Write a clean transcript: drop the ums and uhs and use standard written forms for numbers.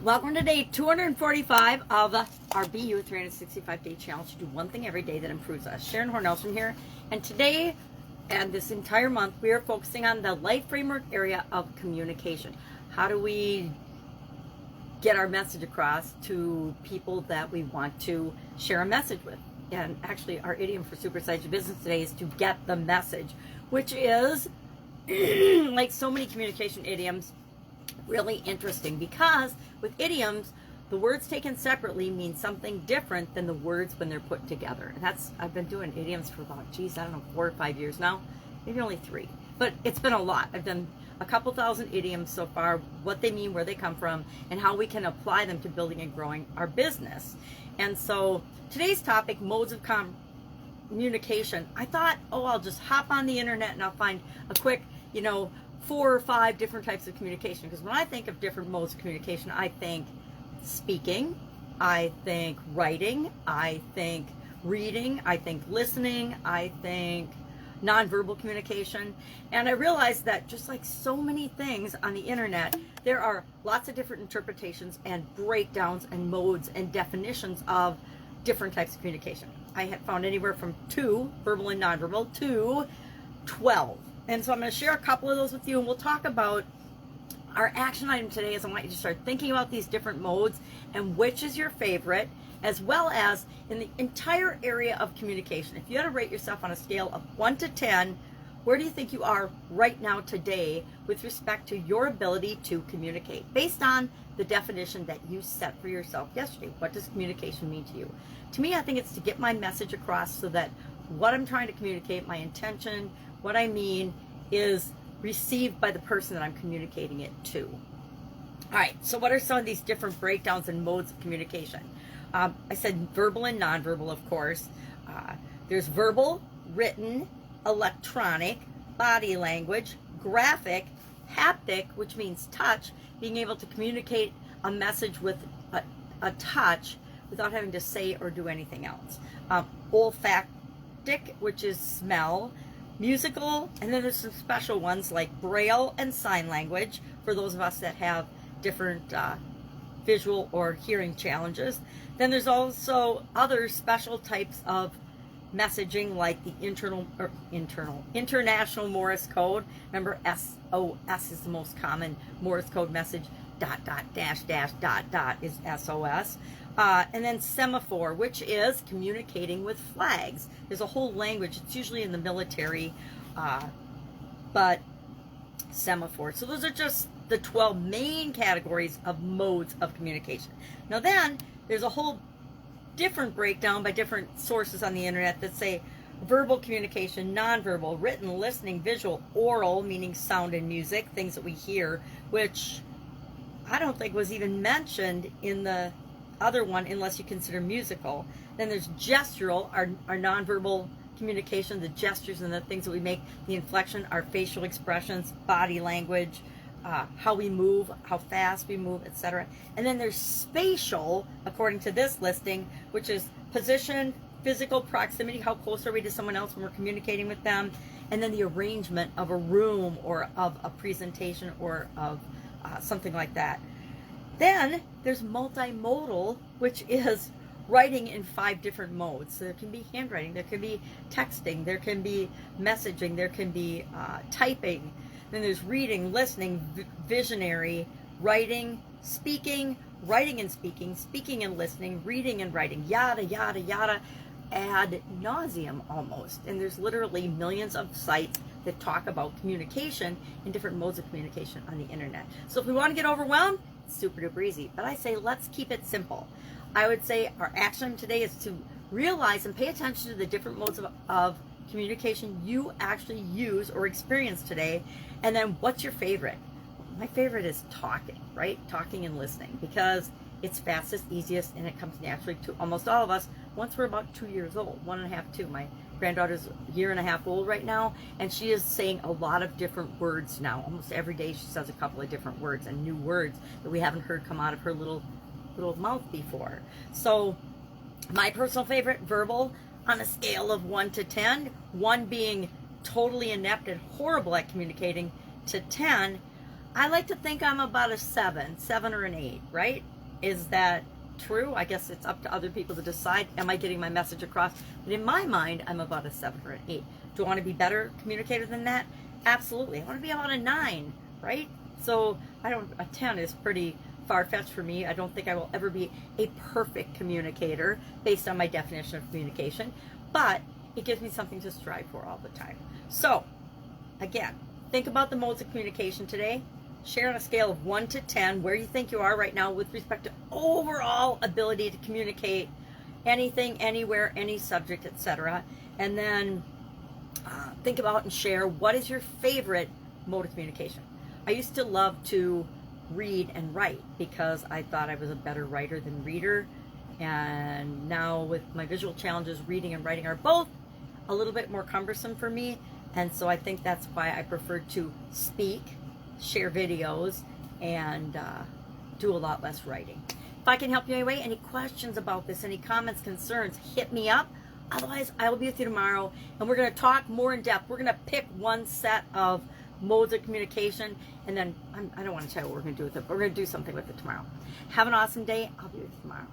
Welcome to day 245 of our BU 365-day challenge to do one thing every day that improves us. Sharon Horne-Ellstrom here, and today and this entire month we are focusing on the life framework area of communication. How do we get our message across to people that we want to share a message with? And actually our idiom for Supersize Your Business today is to get the message, which is like so many communication idioms, really interesting, because with idioms, the words taken separately mean something different than the words when they're put together. And I've been doing idioms for about, 4 or 5 years now, maybe only 3, but it's been a lot. I've done a couple thousand idioms so far, what they mean, where they come from, and how we can apply them to building and growing our business. And so today's topic, modes of communication, I thought, I'll just hop on the internet and I'll find a quick, 4 or 5 different types of communication. Because when I think of different modes of communication, I think speaking, I think writing, I think reading, I think listening, I think nonverbal communication. And I realized that just like so many things on the internet, there are lots of different interpretations and breakdowns and modes and definitions of different types of communication. I had found anywhere from 2, verbal and nonverbal, to 12. And so I'm going to share a couple of those with you, and we'll talk about our action item today is I want you to start thinking about these different modes and which is your favorite, as well as in the entire area of communication. If you had to rate yourself on a scale of 1 to 10, where do you think you are right now today with respect to your ability to communicate based on the definition that you set for yourself yesterday? What does communication mean to you? To me, I think it's to get my message across so that what I'm trying to communicate, my intention, what I mean, is received by the person that I'm communicating it to. All right, so what are some of these different breakdowns and modes of communication? I said verbal and nonverbal, of course. There's verbal, written, electronic, body language, graphic, haptic, which means touch, being able to communicate a message with a touch without having to say or do anything else. Olfactic, which is smell. Musical, and then there's some special ones like Braille and sign language for those of us that have different visual or hearing challenges. Then there's also other special types of messaging like the International Morse Code. Remember, SOS is the most common Morse code message. ... is SOS. And then semaphore, which is communicating with flags. There's a whole language. It's usually in the military, but semaphore. So those are just the 12 main categories of modes of communication. Now then, there's a whole different breakdown by different sources on the internet that say verbal communication, nonverbal, written, listening, visual, oral, meaning sound and music, things that we hear, which I don't think was even mentioned in the other one unless you consider musical. Then there's gestural, our nonverbal communication, the gestures and the things that we make, the inflection, our facial expressions, body language, how we move, how fast we move, etc. And then there's spatial, according to this listing, which is position, physical proximity, how close are we to someone else when we're communicating with them, and then the arrangement of a room or of a presentation or of something like that. Then there's multimodal, which is writing in 5 different modes. So there can be handwriting, there can be texting, there can be messaging, there can be typing. Then there's reading, listening, visionary, writing, speaking, writing and speaking, speaking and listening, reading and writing, yada, yada, yada, ad nauseum almost. And there's literally millions of sites that talk about communication and different modes of communication on the internet. So if we want to get overwhelmed, it's super duper easy. But I say let's keep it simple. I would say our action today is to realize and pay attention to the different modes of communication you actually use or experience today. And then what's your favorite? My favorite is talking, right? Talking and listening, because it's fastest, easiest, and it comes naturally to almost all of us once we're about 2 years old, 1.5, 2. My granddaughter's a year and a half old right now, and she is saying a lot of different words now. Almost every day she says a couple of different words and new words that we haven't heard come out of her little mouth before. So my personal favorite, verbal, on a scale of 1 to 10, 1 being totally inept and horrible at communicating, to 10, I like to think I'm about a 7 or an 8, right? Is that true? I guess it's up to other people to decide. Am I getting my message across? But in my mind, I'm about a 7 or an 8. Do I want to be better communicator than that? Absolutely. I want to be about a 9, right? So a 10 is pretty far-fetched for me. I don't think I will ever be a perfect communicator based on my definition of communication, but it gives me something to strive for all the time. So again, think about the modes of communication today. Share on a scale of 1 to 10 where you think you are right now with respect to overall ability to communicate anything, anywhere, any subject, etc. And then think about and share what is your favorite mode of communication. I used to love to read and write because I thought I was a better writer than reader. And now with my visual challenges, reading and writing are both a little bit more cumbersome for me. And so I think that's why I prefer to speak, share videos, and do a lot less writing. If I can help you anyway, any questions about this, any comments, concerns, hit me up. Otherwise, I will be with you tomorrow, and we're going to talk more in depth. We're going to pick one set of modes of communication, and then I don't want to tell you what we're going to do with it, but we're going to do something with it tomorrow. Have an awesome day. I'll be with you tomorrow.